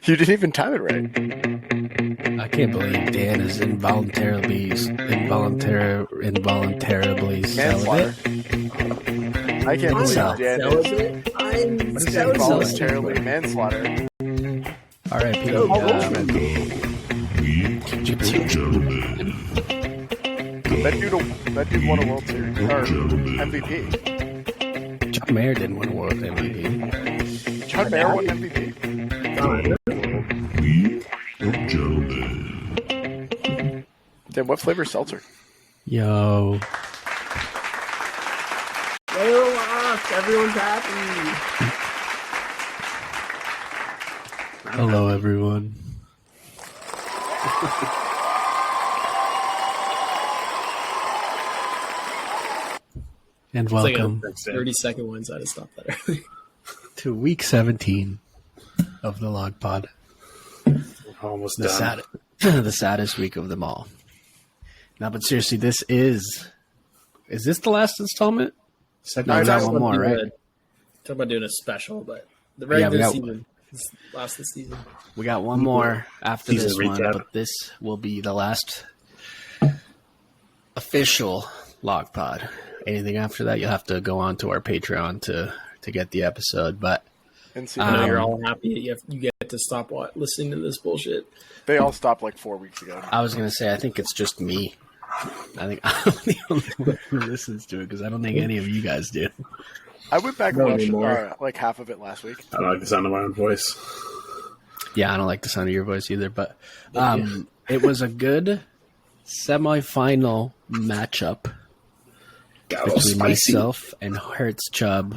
You didn't even time it right. I can't believe Dan is involuntarily Manslaughter. celibate. I can't believe Cel- Dan is involuntarily manslaughter. R.I.P. That dude won a World Series or MVP. John Mayer didn't win a World MVP. John Mayer won MVP. Then what flavor seltzer? Yo. They lost. Everyone's happy. Hello, everyone. And welcome It's like a 30-second one, so I had to stop that early. to week 17 of the Log Pod. Almost The done. the saddest week of them all. No, but seriously, this is this the last installment? No, we got one more, right? Talk about doing a special, but the Yeah, we regular got- season is last of the season. We got one more after Season this one, recap. but this will be the last official Log Pod. Anything after that, you'll have to go on to our Patreon to get the episode. But And see, I know you're Um, all happy. You get to stop listening to this bullshit. they all stopped like 4 weeks ago. I was going to say, I think it's just me. I think I'm the only one who listens to it because I don't think any of you guys do. I went back and Not watched anymore. like half of it last week. I don't like the sound of my own voice. Yeah, I don't like the sound of your voice either. But it was a good semifinal matchup Got all between spicy. myself and Hertz Chubb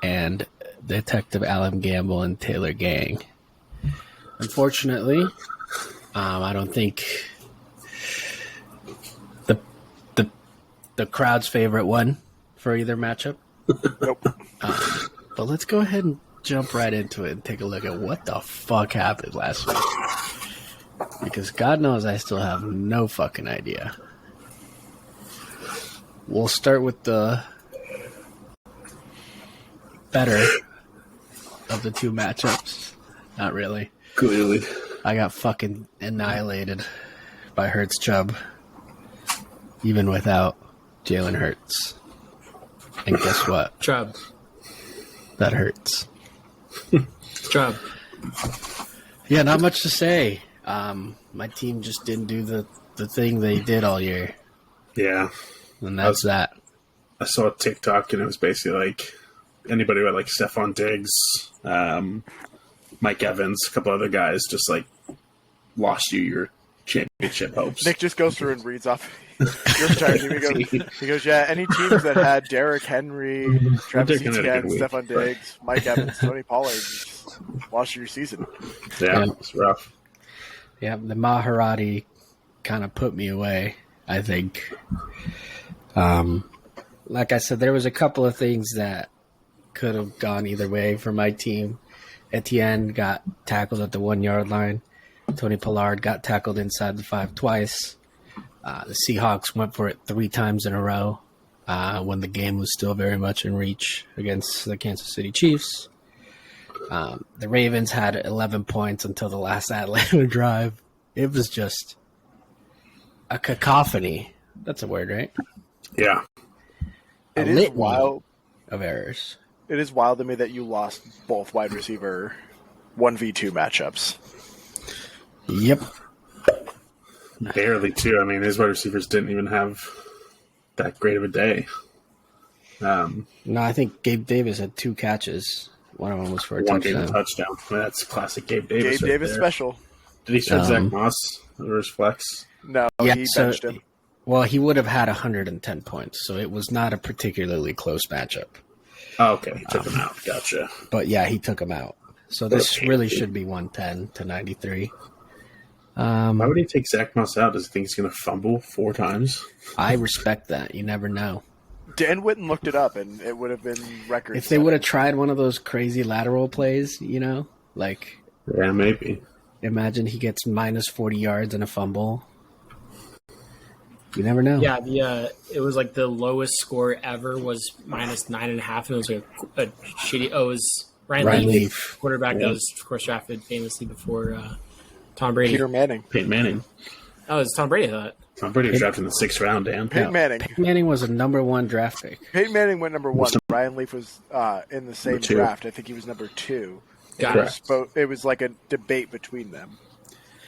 and Detective Alan Gamble and Taylor Gang. Unfortunately, I don't think the crowd's favorite won for either matchup. Nope. But let's go ahead and jump right into it and take a look at what the fuck happened last week. Because God knows I still have no fucking idea. We'll start with the better of the two matchups. Not really. Clearly. I got fucking annihilated by Hertz Chubb, even without Jalen Hurts. And guess what? Chubb. That hurts. Chubb. Yeah, not much to say. My team just didn't do the thing they did all year, Yeah. and that's that. I saw a TikTok and it was basically like anybody with like Stephon Diggs, Mike Evans, a couple other guys just like lost you your championship hopes. Nick just goes through and reads off your entire team. He goes, yeah, any teams that had Derrick Henry, Travis Derrick Henry had a Etienne, good week, Stephon Diggs, Mike Evans, Tony Pollard, just lost your season. Yeah, Yeah. it's rough. Yeah, the Maharati kind of put me away, I think. Like I said, there was a couple of things that could have gone either way for my team. Etienne got tackled at the 1 yard line. Tony Pollard got tackled inside the 5 twice. The Seahawks went for it 3 times in a row when the game was still very much in reach against the Kansas City Chiefs. The Ravens had 11 points until the last Atlanta drive. It was just a cacophony. That's a word, right? Yeah. It A is litany wild. of errors. It is wild to me that you lost both wide receiver 1v2 matchups. Yep. Barely too. I mean, his wide receivers didn't even have that great of a day. No, I think Gabe Davis had 2 catches. One of them was for a One game touchdown. touchdown. I mean, that's classic Gabe Davis. Gabe right Davis there. special. Did he start Zach Moss over his flex? No, Yeah, he so- benched him. Well, he would have had 110 points, so it was not a particularly close matchup. Oh, okay. He took him out. Gotcha. But yeah, he took him out. So this Okay. really should be 110 to 93. Why would he take Zach Moss out? Does he think he's going to fumble 4 times? I respect that. You never know. Dan Witten looked it up, and it would have been record. If they would have tried one of those crazy lateral plays, like Yeah, maybe. imagine he gets minus 40 yards and a fumble. You never know. Yeah, it was like the lowest score ever was minus 9.5, and it was like a shitty. Oh, it was Ryan Ryan Leaf, Leaf. quarterback Yeah. that was, of course, drafted famously before Tom Brady. Peter Manning. Peyton Manning. Oh, it's Tom Brady, I thought. Tom Brady was drafted in the 6th round, Dan. Peyton Manning. Peyton Manning was a number 1 draft pick. Peyton Manning went number 1. Ryan Leaf was in the same Number 2. draft. I think he was number 2. Got it. It was like a debate between them.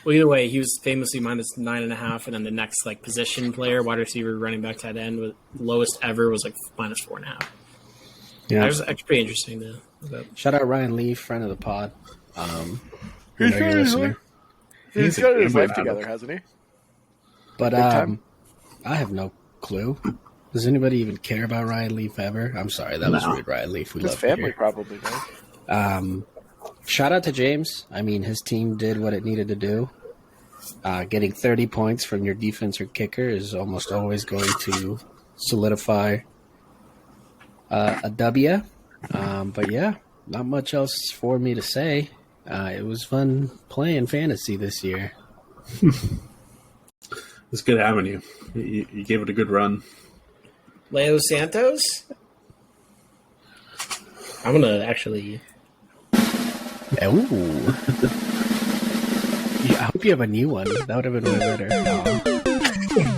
Well, either way, he was famously minus 9.5, and then the next position player, wide receiver, running back, tight end, was lowest ever was minus 4.5. Yeah. That was actually pretty interesting to look up. Shout out Ryan Leaf, friend of the pod. He's You're got his listening. life- He's a got his gambling life together, addict. hasn't he? But time? I have no clue. Does anybody even care about Ryan Leaf ever? I'm sorry, that was No. weird. Ryan Leaf, we His love family you. probably does. Shout out to James. I mean, his team did what it needed to do. Getting 30 points from your defense or kicker is almost always going to solidify a W. But yeah, not much else for me to say. It was fun playing fantasy this year. It's good having you. You gave it a good run. Leo Santos? I'm going to actually... Ooh. I hope you have a new one. That would have been way better.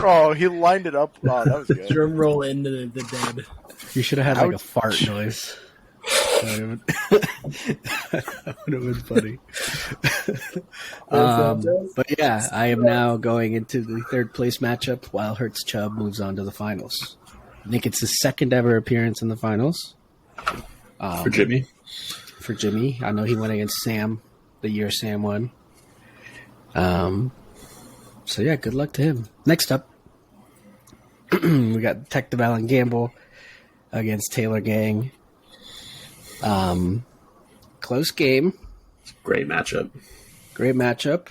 Oh, he lined it up. Oh, that was good. drum roll into the dead. You should have had like a Ouch. fart noise. That would have been funny. But yeah, I am now going into the 3rd place matchup while Hertz Chubb moves on to the finals. I think it's his 2nd ever appearance in the finals For Jimmy. for Jimmy. I know he went against Sam the year Sam won. So yeah, good luck to him. Next up, we got Detective Alan Gamble against Taylor Gang. Close game. Great matchup. Great matchup.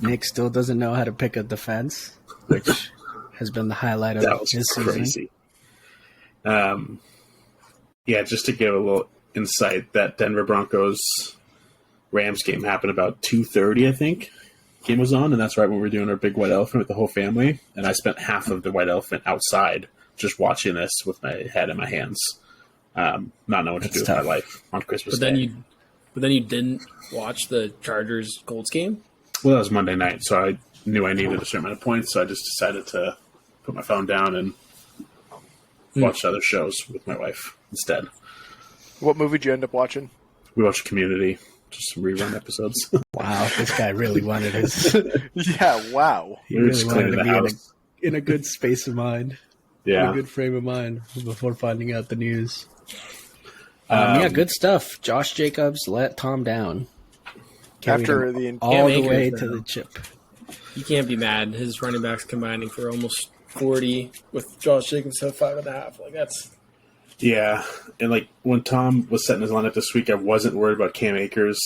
Nick still doesn't know how to pick a defense, which has been the highlight of That was this season. crazy. Yeah, just to give a little insight, that Denver Broncos Rams game happened about 2:30, I think. Game was on, and that's right when we were doing our big white elephant with the whole family. And I spent half of the white elephant outside just watching this with my head in my hands, not knowing what to That's do with tough. my life on Christmas But Day. then you didn't watch the Chargers-Colts game? Well, that was Monday night, so I knew I needed a certain amount of points, so I just decided to put my phone down and watch other shows with my wife instead. What movie did you end up watching? We watched Community, just some rerun episodes. Wow, this guy really wanted his. Yeah, wow. He We were really just wanted cleaning to the be house. in a good space of mind, in a Yeah. good frame of mind before finding out the news. Yeah, good stuff. Josh Jacobs let Tom down. Carried After him the all the Akers way now. to the chip. You can't be mad. His running backs combining for almost 40 with Josh Jacobs at 5.5. That's Yeah, and when Tom was setting his lineup this week, I wasn't worried about Cam Akers,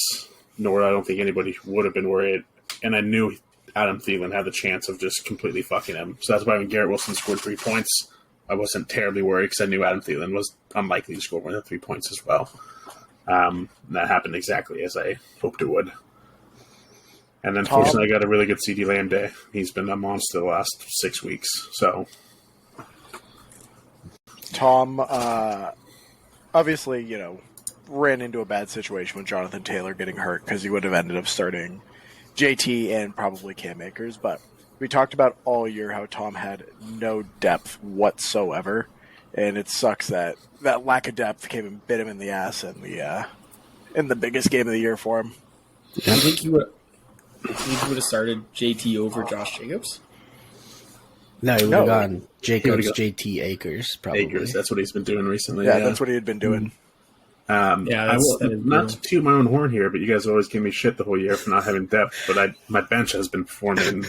nor I don't think anybody would have been worried. And I knew Adam Thielen had the chance of just completely fucking him. So that's why when Garrett Wilson scored 3 points, I wasn't terribly worried because I knew Adam Thielen was unlikely to score more than 3 points as well. And that happened exactly as I hoped it would. And then, Tom- fortunately, I got a really good CD Lamb day. He's been a monster the last 6 weeks. So, Tom, obviously, ran into a bad situation with Jonathan Taylor getting hurt because he would have ended up starting JT and probably Cam Akers. But we talked about all year how Tom had no depth whatsoever, and it sucks that lack of depth came and bit him in the ass in the biggest game of the year for him. Do you think you would have started JT over Josh Jacobs? No, he would No. have gone Jacobs, gone- JT Akers, probably. Akers, that's what he's been doing recently. Yeah, that's what he had been doing. Yeah, I that's- will, that is not brutal. to toot my own horn here, but you guys always give me shit the whole year for not having depth. But my bench has been performing.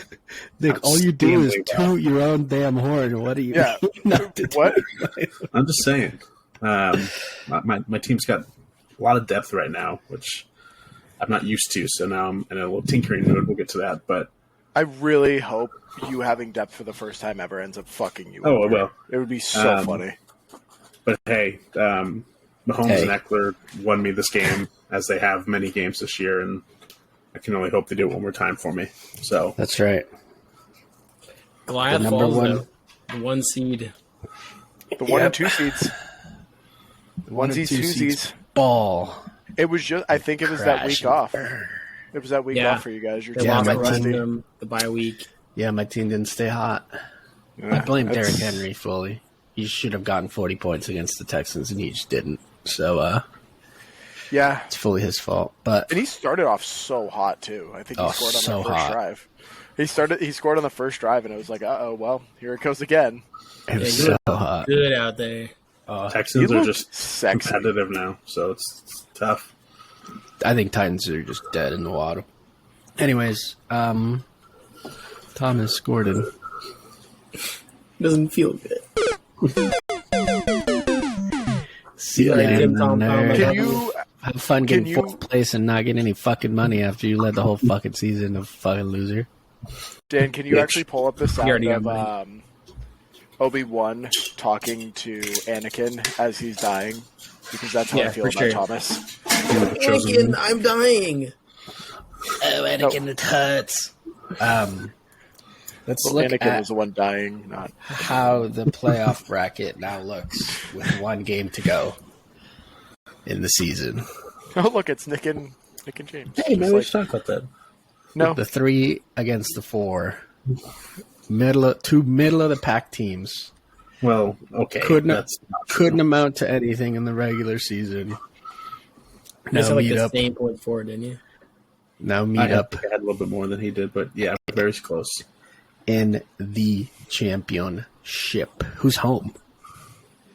Nick, all you do is Outstandingly well. toot your own damn horn. What do you Yeah. not to do? What? I'm just saying, my team's got a lot of depth right now, which I'm not used to. So now I'm in a little tinkering mode. We'll get to that, but I really hope you having depth for the first time ever ends up fucking you. Oh, over. it will. It would be so Um, funny. but hey, Mahomes Hey. and Eckler won me this game as they have many games this year, and I can only hope they do it one more time for me. So That's right. Goliath The number Falls, one- though. The 1 seed. The 1 Yep. and 2 seeds. One and Onesies, two seeds twosies. ball. It was just. I think it was that week Crash and off. burn. It was that week Yeah. off for you guys. You're They Yeah, lost my to team- Rusty, the bye week. Yeah, my team didn't stay hot. Yeah, I blame that's- Derrick Henry fully. He should have gotten 40 points against the Texans, and he just didn't. So Yeah, it's fully his fault. But and he started off so hot too. I think he Oh, scored on so the first hot. drive. He scored on the first drive, and it was like, well, here it goes again. it was Yeah, so hot. Good out there. Texans He are looked just sexy. competitive now, so it's tough. I think Titans are just dead in the water. Anyways, Thomas Gordon. Doesn't feel good. See Like ya Tim in the Tom nerd. Tom. Can you? Have fun can getting you- fourth place and not getting any fucking money after you led the whole fucking season of fucking loser. Dan, can you Bitch. actually pull up the You sound already of got Obi-Wan talking to Anakin as he's dying? Because that's how I Yeah, feel for about sure. Thomas. Anakin, I'm dying. Oh, Anakin, it hurts. Let's Well, look Anakin at was the one dying, not. how the playoff bracket now looks with one game to go in the season. Oh, look, it's Nick and James. Hey, Just man, we like- should talk about that. no, The 3 against the 4. Middle of the pack teams. Well, okay, Couldn't that's not true. couldn't amount to anything in the regular season. You Now guys had like meet the up. same point forward, didn't you? Now I meet up think I had a little bit more than he did, but yeah, very close. in the championship. Who's home?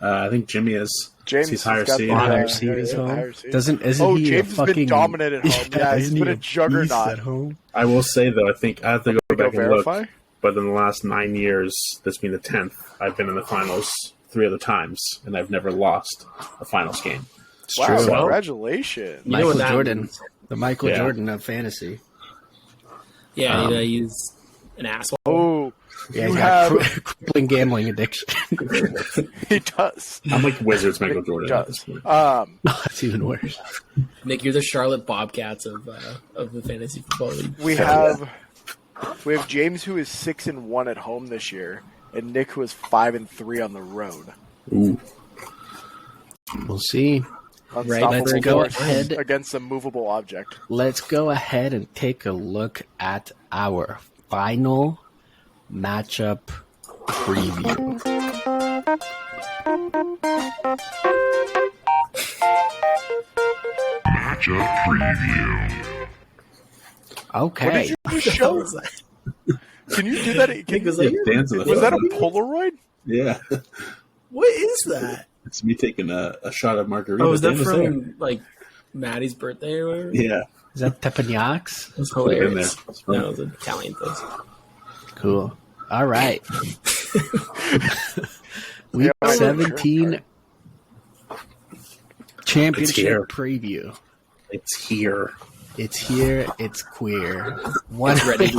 I think Jimmy is. James he's has higher got seed. the Higher higher seed is home. higher seed. Isn't Oh, he James a has fucking been dominant at home. Yeah, he's isn't been he a juggernaut. beast at home? I will say though, I think I have to go Go back and verify. look. But in the last 9 years, this being the 10th, I've been in the finals 3 other times, and I've never lost a finals game. It's Wow, true. congratulations. You know Michael what that Jordan, means. the Michael Yeah. Jordan of fantasy. Yeah, he's an asshole. Oh, Yeah, you he's got have. crippling gambling addiction. He does. I'm like Wizards Michael He Jordan. at this does. point. That's even worse. Nick, you're the Charlotte Bobcats of the fantasy football league. We have James, who is 6-1 at home this year, and Nick, who is 5-3 on the road. Ooh. We'll see. Unstoppable let's go force ahead. against a movable object. Let's go ahead and take a look at our final matchup preview. Matchup preview. Okay. Show. was that? Can you do that? Nick Can, was Yeah, like, Dan's in the was that a photo. Polaroid? Yeah. what is that? It's me taking a shot of margarita. Oh, is that Dan was there. from like Maddie's birthday or whatever? Yeah. Is that Teppanyaks? It was Put it in hilarious. there. It's No, fun. it was an Italian place. Cool. All right. Week Yeah, I know. 17 championship here. preview. It's here. It's here. It's queer. It's ready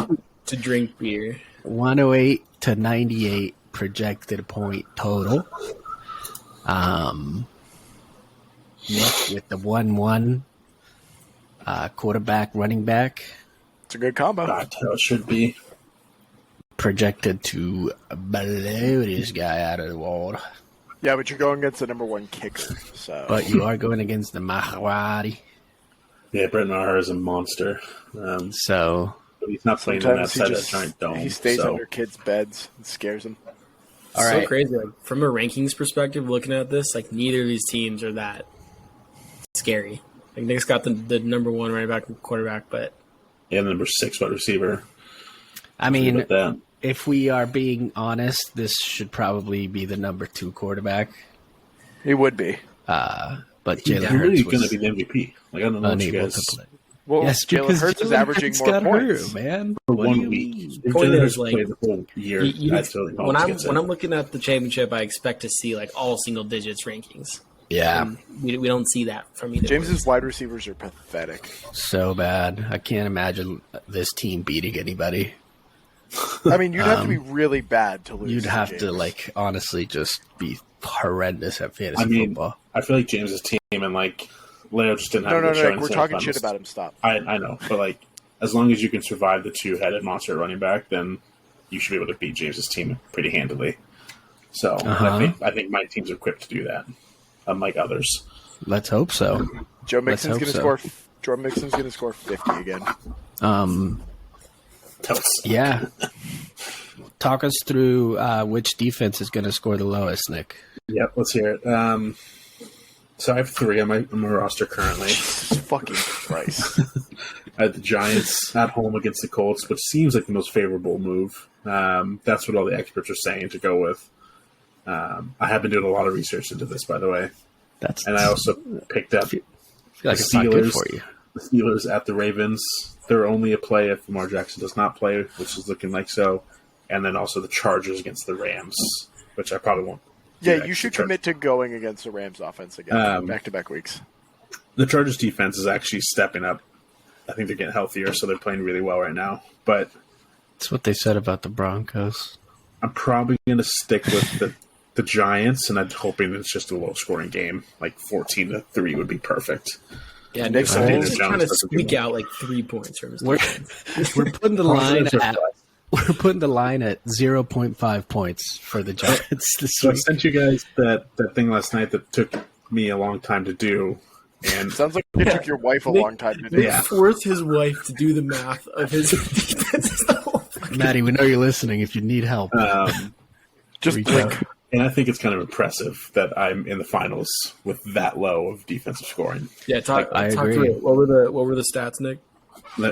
to drink beer. 108 to 98 projected point total. Nick with the 1-1 quarterback, running back, It's a good combo. That's how it should be. projected to blow this guy out of the water. Yeah, but you're going against the number 1 kicker, so. But you are going against the Maharati. Yeah, Brett Maher is a monster. So, But he's not playing on that sometimes he side of that just giant dome. he stays so. under kids' beds and scares them. all So right. crazy. Like, from a rankings perspective, looking at this, like neither of these teams are that scary. Like Nick's got the number 1 running back and quarterback, but And number 6 wide receiver. I mean, Look at that. if we are being honest, this should probably be the number 2 quarterback. He would be. But He's Jalen really Hurts going was to be the MVP. Like, I don't know what you unable guys... to play. Well, Yes, Jalen because Hurts is Jalen averaging Hurts more got points. hurt, man. For What do 1 you week. mean? If Point Jalen is, Hurts like, played the whole year, you- when I'm looking at the championship, I expect to see like all single digits rankings. Yeah, We don't see that from either. James's wide receivers are pathetic. so bad. I can't imagine this team beating anybody. I mean, you'd have to be really bad to lose. You'd to have James. to, like, honestly just be horrendous at fantasy I mean, football. I feel like James's team and, like, Leo just didn't have No, a no, good no. showing We're in talking semifinals. shit about him. Stop. I know, but, like, as long as you can survive the 2-headed monster running back, then you should be able to beat James's team pretty handily. So Uh-huh. I think my team's equipped to do that. unlike others. Let's hope so. Joe Let's Mixon's hope going to so. score. Joe Mixon's going to score 50 again. Tell us. Yeah. Talk us through which defense is going to score the lowest, Nick. Yep, let's hear it. So I have 3 on my roster currently. Jesus fucking Christ. I had the Giants at home against the Colts, which seems like the most favorable move. That's what all the experts are saying to go with. I have been doing a lot of research into this, by the way. And I also picked up I feel like the it's not good Steelers. for you. The Steelers at the Ravens. They're only a play if Lamar Jackson does not play, which is looking like so. And then also the Chargers against the Rams, which I probably won't. Yeah, you should commit to going against the Rams offense again, back-to-back weeks. The Chargers defense is actually stepping up. I think they're getting healthier, so they're playing really well right now. But That's what they said about the Broncos. I'm probably going to stick with the Giants, and I'm hoping it's just a low-scoring game. Like 14-3 would be perfect. Yeah, Nick Nick Foles Foles is Jones trying to doesn't do squeak well. out like 3 points from his We're, defense. we're putting the line Positives are at flat. we're putting the line at 0.5 points for the Giants this So I week. sent you guys that thing last night that took me a long time to do. And Sounds like it took your wife a Nick- long time to do. Nick Yeah. forced his wife to do the math of his defense. Maddie, we know you're listening. If you need help, Just reach blink. out. and I think it's kind of impressive that I'm in the finals with that low of defensive scoring. Yeah, talk I talk agree. through it. What were the stats, Nick?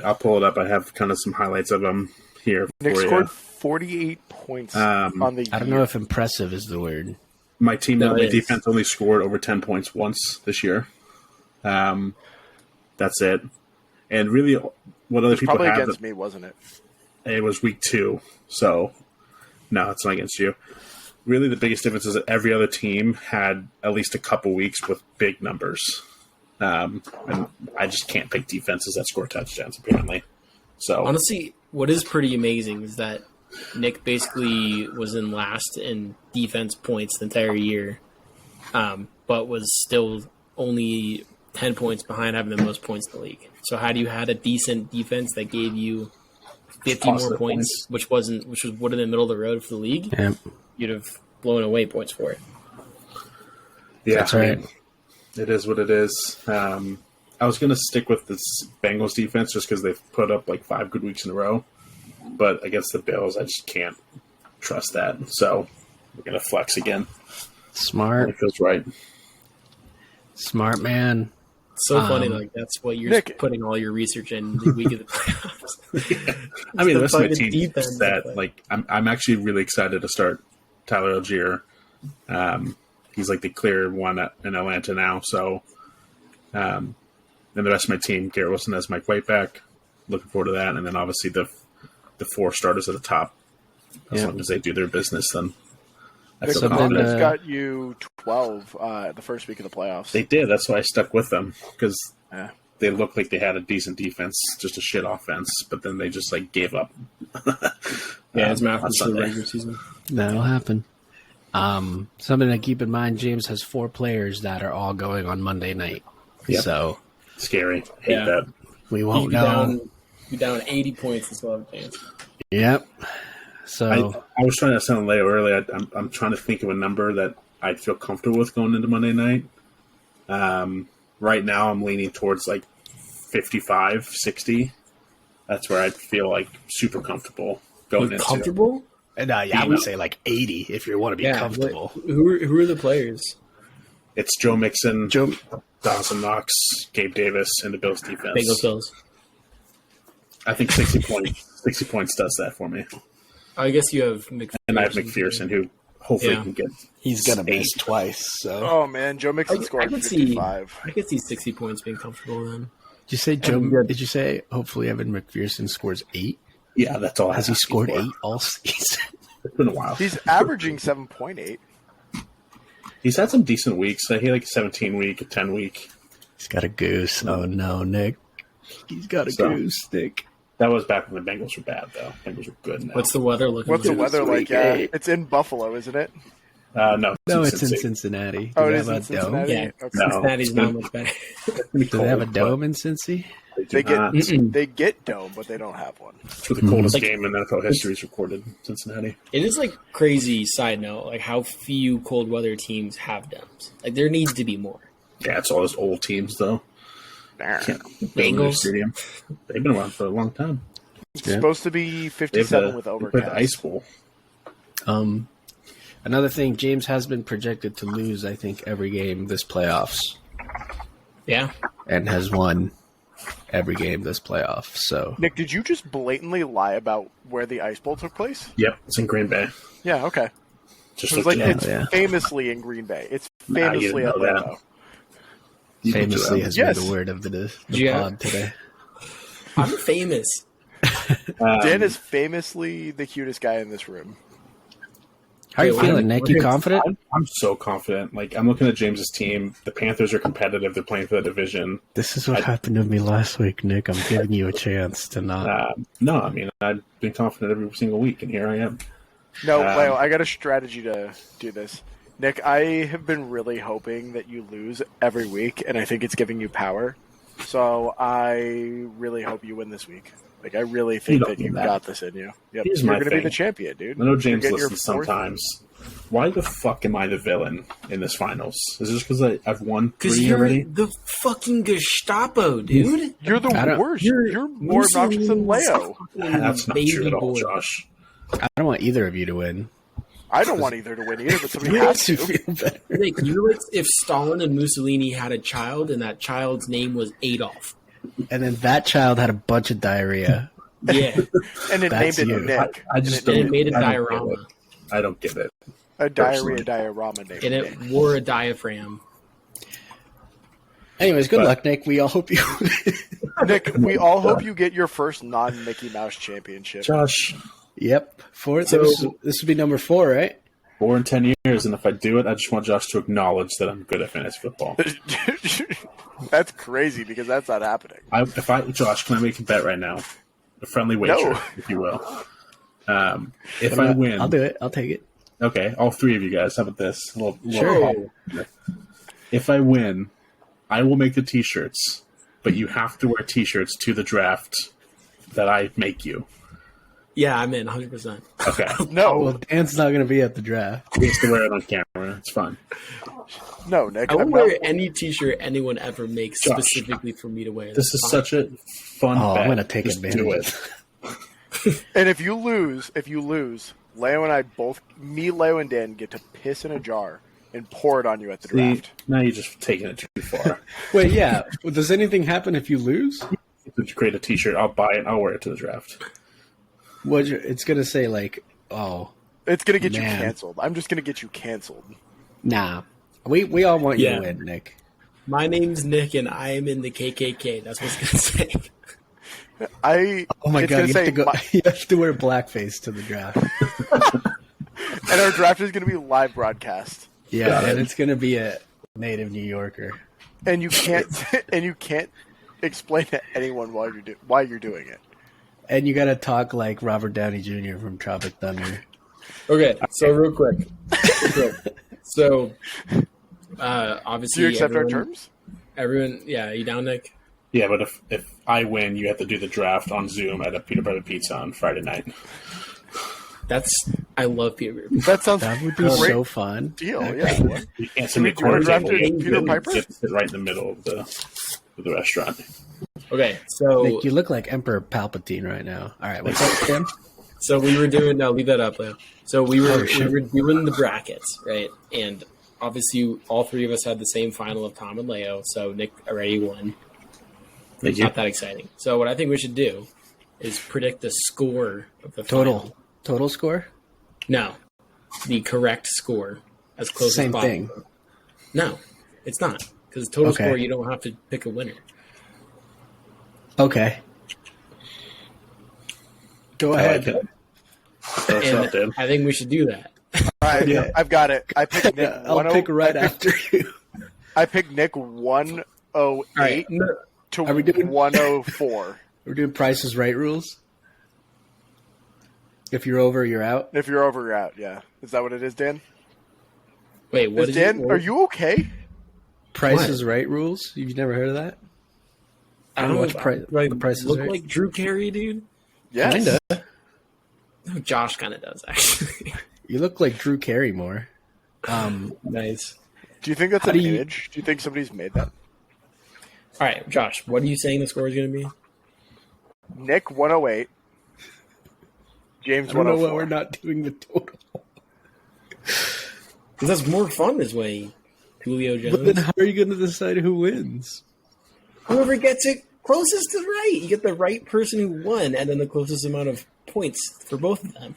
I'll pull it up. I have kind of some highlights of them here Nick for scored you. 48 points Um, on the I don't year. know if impressive is the word. My team, No, my it is. defense only scored over 10 points once this year. That's it. And really, what other It was people probably have, against me, wasn't it? it was week 2. So, no, it's not against you. Really, the biggest difference is that every other team had at least a couple weeks with big numbers. And I just can't pick defenses that score touchdowns, apparently. So, Honestly, what is pretty amazing is that Nick basically was in last in defense points the entire year, but was still only 10 points behind having the most points in the league. So had you had a decent defense that gave you 50 more Positive points, which would have been the middle of the road for the league, Yeah, you'd have blown away points for it. yeah, that's I mean, right. it is what it is. I was going to stick with this Bengals defense just because they've put up like 5 good weeks in a row. But against the Bills, I just can't trust that. So we're going to flex again. Smart, It feels right. smart man. So funny, like that's what you're Nick- putting all your research in the week of the playoffs. I mean, the the rest of my fucking team defense is that. Like, I'm actually really excited to start Tyler Algier. He's like the clear one in Atlanta now. So, and the rest of my team, Garrett Wilson has Mike White back. Looking forward to that. And then obviously the 4 starters at the top. As Yeah. long as they do their business, then I Nick feel Something, confident. Collins got you 12 the first week of the playoffs. They did. That's why I stuck with them because Yeah. they looked like they had a decent defense, just a shit offense. But then they just like gave up. Yeah, it's math on for the Sunday. regular season. That'll happen. Something to keep in mind, James has 4 players that are all going on Monday night. Yep. So Scary. Hate Yeah. that. we You won't be know. down 80 points and still have a chance. Yep. So I was trying to sound Leo earlier. I'm trying to think of a number that I'd feel comfortable with going into Monday night. Right now, I'm leaning towards like 55, 60. That's where I'd feel like super comfortable going into. Comfortable? I would say like 80 if you want to be comfortable. Who are the players? It's Joe Mixon, Joe, Dawson Knox, Gabe Davis, and the Bills defense. Bengals Bills. I think 60 points does that for me. I guess you have McPherson. And I have McPherson, who hopefully Yeah. can get. he's gonna miss 8. twice. So Oh, man. Joe Mixon I scored could see 55. I could see 60 points being comfortable then. did you say Joe? good. Did you say hopefully Evan McPherson scores 8? Yeah, that's all. Has he I'm asking scored for. 8 all season? It's been a while. He's averaging 7.8. He's had some decent weeks. He had like a 17 week, a 10 week. He's got a goose. Oh no, Nick. He's got a So- goose, Nick. That was back when the Bengals were bad, though. Bengals are good now. What's the weather looking What's the like? weather like? week, Yeah, eh? it's in Buffalo, isn't it? No, No, it's in Cincy. Cincinnati. Oh, Do it they is have in a dome? Cincinnati? Yeah, Okay. No. Cincinnati's not much better. It's gonna be Do they have a cold, dome in Cincy? They get not. they get dome, but they don't have one. It's for the coldest Like- game in NFL history is recorded. Cincinnati. It is like crazy side note, like how few cold weather teams have domes. Like there needs to be more. Yeah, it's all those old teams though. Can't build a new Bengals. stadium. They've been around for a long time. It's Yeah. supposed to be They've 57 with the overcast. Ice Bowl. Another thing, James has been projected to lose, I think, every game this playoffs, Yeah. and has won every game this playoff. So Nick, did you just blatantly lie about where the Ice Bowl took place? Yep, it's in Green Bay. Yeah, okay. Just It was looked like it up. it's yeah. famously in Green Bay. It's Nah, you famously didn't at know that. Lambeau. You looked it famously up. has Yes. been the word of the Yeah. pod today. I'm famous. Dan is famously the cutest guy in this room. How are you Wait, feeling, Nick? You confident? I'm so confident. Like I'm looking at James's team. The Panthers are competitive. They're playing for the division. This is what happened to me last week, Nick. I'm giving you a chance to not. No, I mean I've been confident every single week, and here I am. No, Leo, I got a strategy to do this. Nick, I have been really hoping that you lose every week, and I think it's giving you power. So I really hope you win this week. Like, I really think don't that do you've that. got this in you. Yep. Here's You're my going to be thing. the champion, dude. I know James You're getting your listens fourth- sometimes. Why the fuck am I the villain in this finals? Is it just because I've won Because 3 you're already? the fucking Gestapo, dude. You're the I don't- worst. You're more obnoxious than Leo. That's not Baby true at all, boy. Josh. I don't want either of you to win. I don't want either to win either, but somebody It has makes you to. feel better. Nick, you're like if Stalin and Mussolini had a child and that child's name was Adolf. And then that child had a bunch of diarrhea. Yeah. And it That's named you. it Nick. I just And don't. it made a I don't get diorama. it. I don't get it. A diarrhea Personally. diorama named And Nick. it wore a diaphragm. Anyways, good But- luck, Nick. We all hope you. Nick, we all hope you get your first non-Mickey Mouse championship. Josh, Yep, fourth. So- This would be number 4, right? 4 in 10 years, and if I do it, I just want Josh to acknowledge that I'm good at fantasy football. That's crazy because that's not happening. Josh, can I make a bet right now? A friendly wager, No. if you will. If I win, I'll do it. I'll take it. okay, all 3 of you guys. How about this? Sure. If I win, I will make the T-shirts, but you have to wear T-shirts to the draft that I make you. Yeah, I'm in 100%. Okay, No, Well, Dan's not going to be at the draft. he has to wear it on camera. It's fine. no, Nick. I will I'm wear not, any t-shirt anyone ever makes Josh, specifically for me to wear. This is That's such a fun Oh, bet. I'm going to take Just advantage do of it. it. and if you lose, Leo and I both, me, Leo, and Dan get to piss in a jar and pour it on you at the See, draft. now you're just taking it too far. Wait, yeah. Well, does anything happen if you lose? If you create a T-shirt, I'll buy it. I'll wear it to the draft. It's going to say, like, oh, It's gonna get you Man. canceled. I'm just gonna get you canceled. nah. We all want you Yeah. to win, Nick. My name's Nick, and I am in the KKK. That's what it's gonna say. Oh my it's god, gonna you say have, to go, my- you have to wear blackface to the draft. and our draft is gonna be live broadcast. Yeah, Got and it. it's going to be a native New Yorker. And you can't explain to anyone why you're doing it. And you got to talk like Robert Downey Jr. from Tropic Thunder. Okay, so real quick. So, Do obviously, you accept our everyone, terms? everyone, yeah, you down, Nick? Yeah, but if I win, you have to do the draft on Zoom at a Peter Butter Pizza on Friday night. I love Peter. That sounds That would be great so fun. deal. Yeah. You can't sit me Do you wanna draft table. it, Peter You Piper? get to sit right in the middle of the restaurant. Okay, so Nick, you look like Emperor Palpatine right now. All right, what's up, Tim? So we were doing no, leave that up, Leo. So we were shit. doing the brackets, right? And obviously, all 3 of us had the same final of Tom and Leo. So Nick already won. Thank you. Not that exciting. So what I think we should do is predict the score of the final. Total score? No, the correct score as close Same as possible. thing. No, it's not because total Okay. score you don't have to pick a winner. Okay. Go I ahead. like it. Throw us And out, dude. I think we should do that. All right, Yeah. I've got it. I picked Nick. Yeah, I'll 10 pick right I picked, after you. I picked Nick 108 All right. to Are we doing- 104. We're doing Price is Right rules. If you're over, you're out. If you're over, you're out. Yeah, is that what it is, Dan? Wait, what Is is Dan? it? Are you okay? Price What? is Right rules. You've never heard of that? I don't know watch The Price is look Right? like Drew Carey, dude. Yes. Kinda. No, Josh kind of does actually. You look like Drew Carey more. Nice. Do you think that's How an do you- image? Do you think somebody's made that? All right, Josh, what are you saying the score is going to be? Nick 108. James I don't know why 104. we're not doing the total. Because that's more fun this way. Julio Jones. But then how are you going to decide who wins? Whoever gets it closest to right, you get the right person who won, and then the closest amount of points for both of them.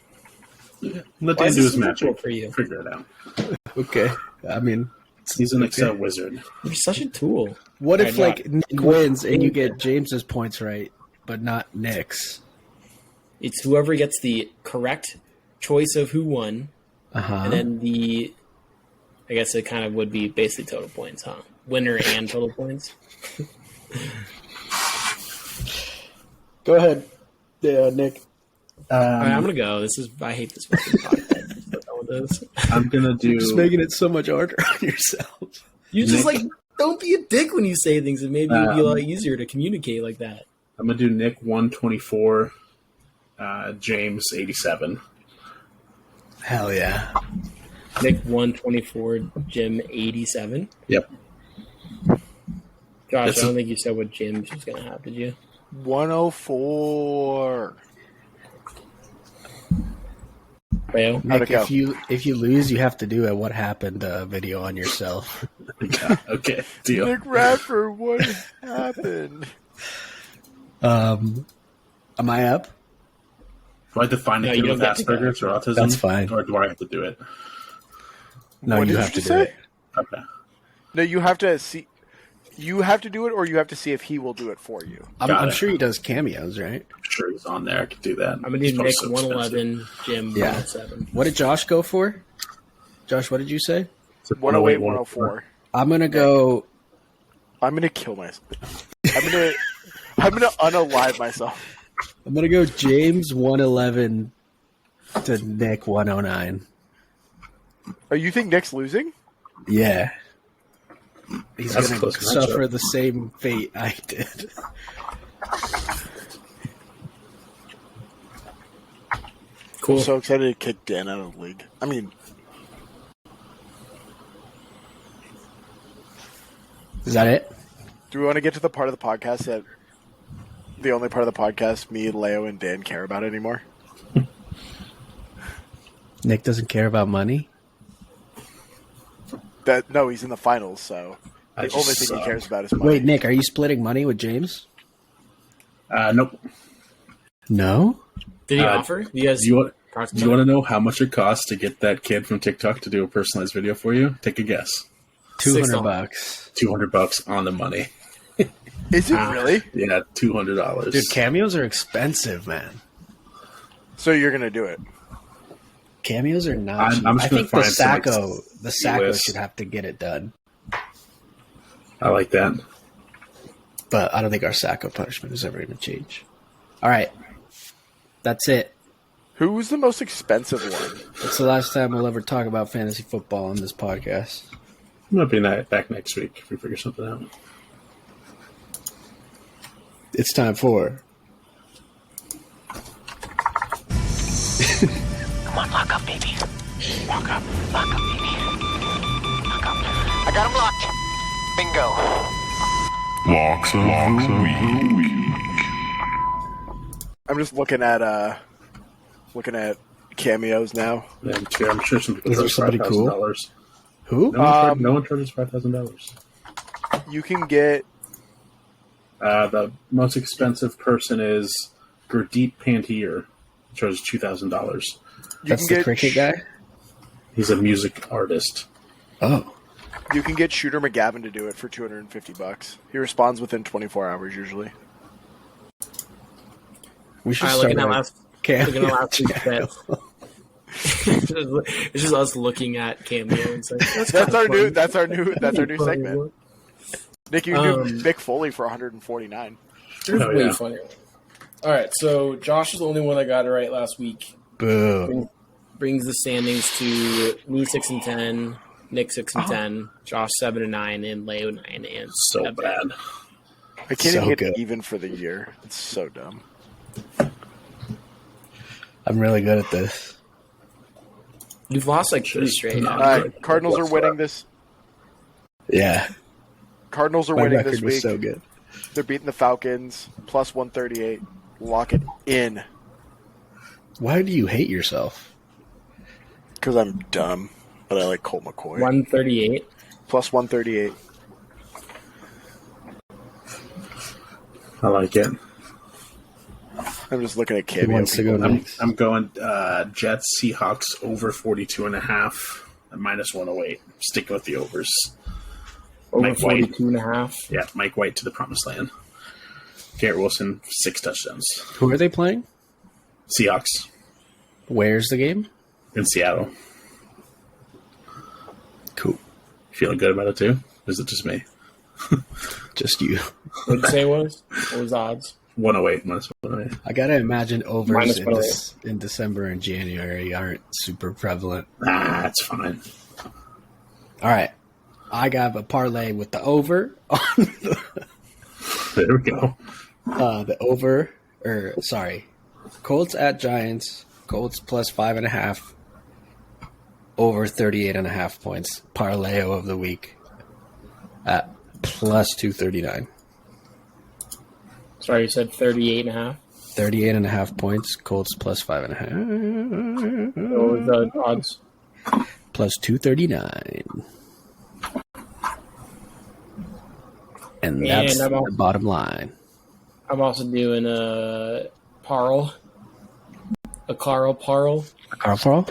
Let Why Dan is do this his magic. difficult for you? Figure it out. Okay. I mean, He's an Excel wizard. You're such a tool. what if, Alright, like, Nick wins and you get James's points right, but not Nick's? It's whoever gets the correct choice of who won, Uh-huh. and then I guess it kind of would be basically total points, huh? Winner and total points. Go ahead, Nick. All right, I'm gonna go. I hate this fucking podcast. That's all it is. I'm gonna do. Just making it so much harder on yourself. You just Nick. like don't be a dick when you say things, and maybe it'd be a lot easier to communicate like that. I'm gonna do Nick 124, James 87. Hell yeah. Nick 124, Jim 87. Yep. Josh, That's I don't think you said what Jim was gonna have, did you? 104. Rayo? How'd it Nick, go? if you lose, you have to do a what happened video on yourself. Okay, deal. Nick Radford, what happened? Am I up? Do I define No, a you kid don't with get to go. Asperger's or autism? That's fine. Or do I have to do it? No, What you did have to you do say? it. Okay. No, you have to see. You have to do it, or you have to see if he will do it for you. I'm Got it. sure he does cameos, right? I'm sure he's on there. I could do that. I'm gonna He's do probably Nick so 111, Jim Yeah. 107. What did Josh go for? Josh, what did you say? expensive. 108, 104. I'm gonna go. I'm gonna kill myself. I'm gonna unalive myself. I'm gonna go James 111 to Nick 109. Oh, you think Nick's losing? Yeah. He's That's a gonna close suffer matchup. the same fate I did. Cool. I'm so excited to kick Dan out of the league. I mean, Is that it? do we want to get to the part of the podcast that the only part of the podcast me, Leo, and Dan care about anymore? Nick doesn't care about money. That no, he's in the finals, so I the only just thing he suck. cares about is money. Wait, Nick, are you splitting money with James? Nope. No. Did he Uh, offer? You guys Do you want? talked Do you about want to know how much it costs to get that kid from TikTok to do a personalized video for you? Take a guess. $200 $6. bucks. $200 on the money. Is it Wow. really? Yeah, $200. Dude, cameos are expensive, man. So you're gonna do it? Cameos are not. I'm cheap. just I gonna think the find some, like, Sacco list. should have to get it done, I like that. but I don't think our Sacco punishment is ever going to change. All right, that's it. Who's the most expensive one? That's the last time we'll ever talk about fantasy football on this podcast. I'm gonna be back next week if we figure something out. It's time for. Come on, lock up, baby. Lock up, baby. Lock up. I got him locked. Bingo. Locks of the week. I'm just looking at cameos now. Yeah, I'm sure some people Is there charge somebody cool? $5,000. Who? No one charges $5,000. You can get The most expensive person is Gurdeep Pantier, charges $2,000. you That's can the get cricket guy? He's a music artist. Oh. You can get Shooter McGavin to do it for $250. He responds within 24 hours usually. We should All right, start looking at a last cameo last week's channel. bets. It's just us looking at cameo and saying That's our new. That's our new segment. Nick, you can do Um, Mick Foley for 149. There's Oh, way yeah. funnier. All right, so Josh is the only one that got it right last week. Boo. Brings the standings to me 6-10, Nick 6-10, Josh 7-9, and Leo 9 and So 7. bad. I can't So even get good. even for the year. It's so dumb. So get good. even for the year. I'm really good at this. You've lost like 3 straight. All Alright, Cardinals are winning this. Yeah. Cardinals are My winning record this was week. so good. They're beating the Falcons plus 138. Lock it in Why do you hate yourself? because I'm dumb, but I like Colt McCoy. 138. Plus 138. I like it. I'm just looking at Who cameo. wants to go people. next? I'm going Jets Seahawks over 42.5 at minus 108. Sticking with the overs. Over Mike White. 42.5. Yeah, Mike White to the promised land. Garrett Wilson 6 touchdowns. Who are they playing? Seahawks Where's the game? in Seattle. Cool. Feeling good about it too? Or is it just me? Just you. What did you say it was? What was the odds? 108 minus 108. I gotta imagine overs Minus in, 108. in December and January aren't super prevalent. That's fine. All right. I got a parlay with the over on There we go. the over, or sorry, Colts at Giants. Colts plus 5.5. Over 38.5 points. Parlay of the week at plus 239. Sorry, you said 38.5. 38.5 points. Colts plus 5.5. What was the odds? Plus 239. And that's I'm the bottom line. I'm also doing a Carl Parle, Carl?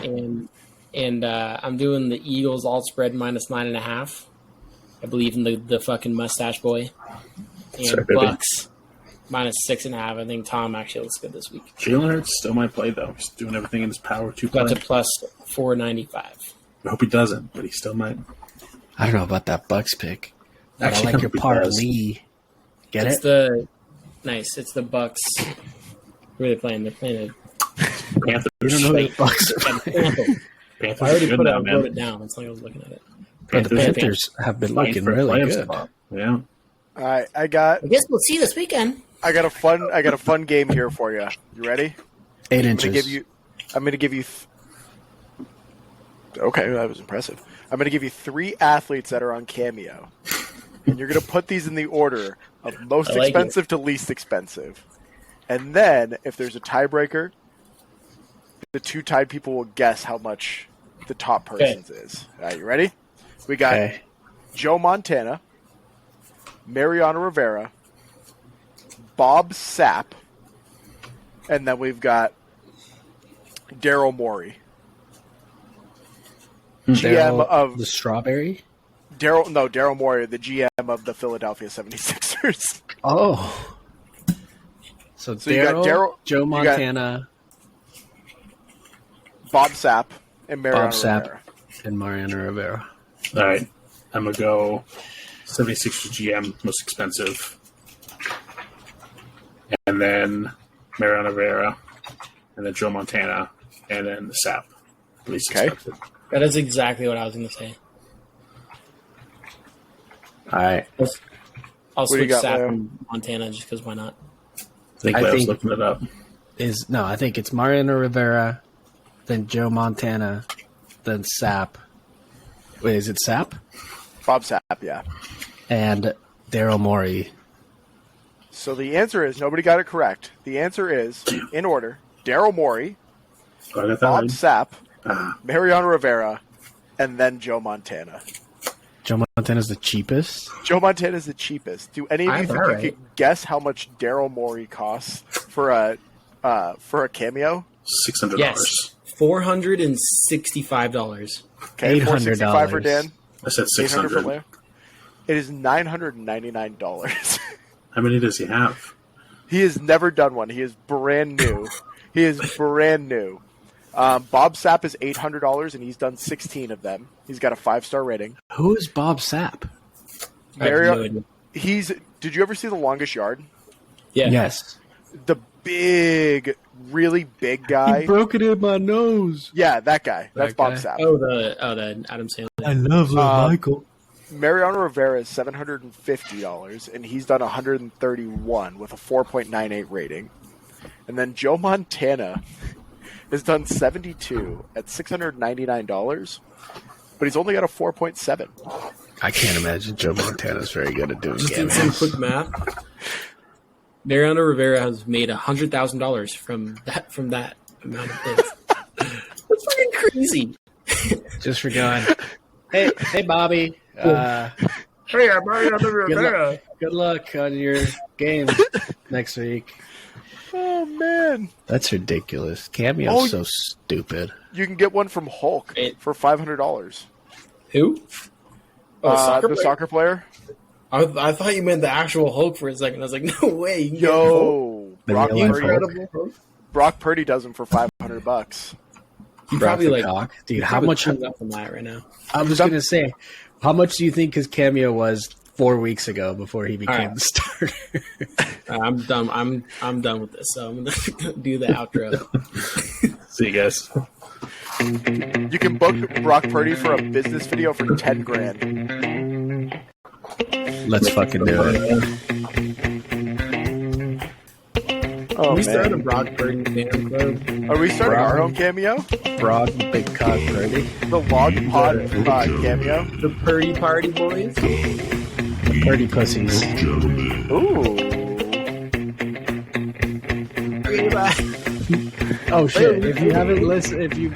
and I'm doing the Eagles all spread minus 9.5. I believe in the fucking mustache boy. And Sorry, baby. Bucks minus 6.5. I think Tom actually looks good this week. Jalen Hurts still might play though. He's doing everything in his power to play. That's a plus 495. I hope he doesn't, but he still might. I don't know about that Bucks pick. But Actually, I like your he does. parlay. Get It's it? the nice. It's the Bucks. Who are they playing? They're playing Panthers. You don't know who Like, the Bucks are the playing. Panthers. Panthers I already are good put it. now, I man. wrote it down. That's why I was looking at it. But the Panthers Panthers have been fighting looking for a really playing good. spot. Yeah. Alright, I got I guess we'll see this weekend. a fun game here for you. You ready? 8 I'm gonna inches. give you. Okay, that was impressive. I'm gonna give you 3 athletes that are on Cameo, and you're gonna put these in the order of most I like expensive to least expensive. And then, if there's a tiebreaker, the 2 tied people will guess how much the top person's is. All right, you ready? We got Okay. Joe Montana, Mariano Rivera, Bob Sapp, and then we've got Daryl Morey. GM of the Strawberry? Daryl Morey, the GM of the Philadelphia 76ers. Oh. So, So you got Daryl, Joe you got- Montana, Bob Sapp and Mariano Bob Sapp. Rivera. and Mariano Rivera. All right. I'm going to go 76ers GM, most expensive. And then Mariano Rivera. And then Joe Montana. And then the Sap. Least Okay. expensive. That is exactly what I was going to say. All right. I'll do you switch got, Sapp Leo? and Montana just because why not? I I was think- looking it up. I think it's Mariano Rivera, then Joe Montana, then Sapp. Wait, is it Sapp? Bob Sapp, yeah. And Daryl Morey. So the answer is nobody got it correct. The answer is, in order, Daryl Morey, I got that Bob right. Sapp, Ah, Mariano Rivera, and then Joe Montana. Joe Montana's the cheapest. Joe Montana is the cheapest. Do any of I you think know, you right? could guess how much Daryl Morey costs for a cameo? $600. Yes. $465. Okay, $800. $465 for Dan, I said $800 for 600. Leo. It is $999. How many does he have? He has never done one. He is brand new. Bob Sapp is $800, and he's done 16 of them. He's got a 5-star rating. Who is Bob Sapp? I have Mario- no idea. Did you ever see The Longest Yard? Yeah. Yes. The big, really big guy. broke it in my nose. Yeah, that guy. That's That Bob guy? Sapp. Oh, the Adam Sandler. I love Uh, Michael. Mariano Rivera is $750, and he's done 131 with a 4.98 rating. And then Joe Montana has done 72 at $699, but he's only got a 4.7. I can't imagine Joe Montana's very good at doing Just in some cameos. quick math, Mariano Rivera has made $100,000 from that amount of things. That's fucking crazy. Just for going, hey, Bobby. Hey, I'm Mariano Rivera. Good luck on your game next week. Oh, man. That's ridiculous. Cameo's Oh, so stupid. You can get one from Hulk for $500. Who? Oh, The soccer player? I thought you meant the actual Hulk for a second. I was like, no way. You can get Hulk. Yo. The Brock real life Purdy, Hulk. Incredible Hulk. Brock Purdy does them for $500. You Brock probably the like cock. Dude, you're how probably much? hung up on that right now. I was gonna say, how much do you think his cameo was 4 weeks ago before he became right. the starter? I'm done. I'm done with this. So I'm gonna do the outro. See you guys. You can book Brock Purdy for a business video for $10,000. Let's fucking do it. Oh, we started a man. Brock Purdy fan club. Are we starting Brock. our own cameo? Broad big cock Purdy. The Log Pod cameo? The Purdy Party Boys. Purdy pussies. Gentlemen, Ooh. Oh shit! If you haven't listened, me.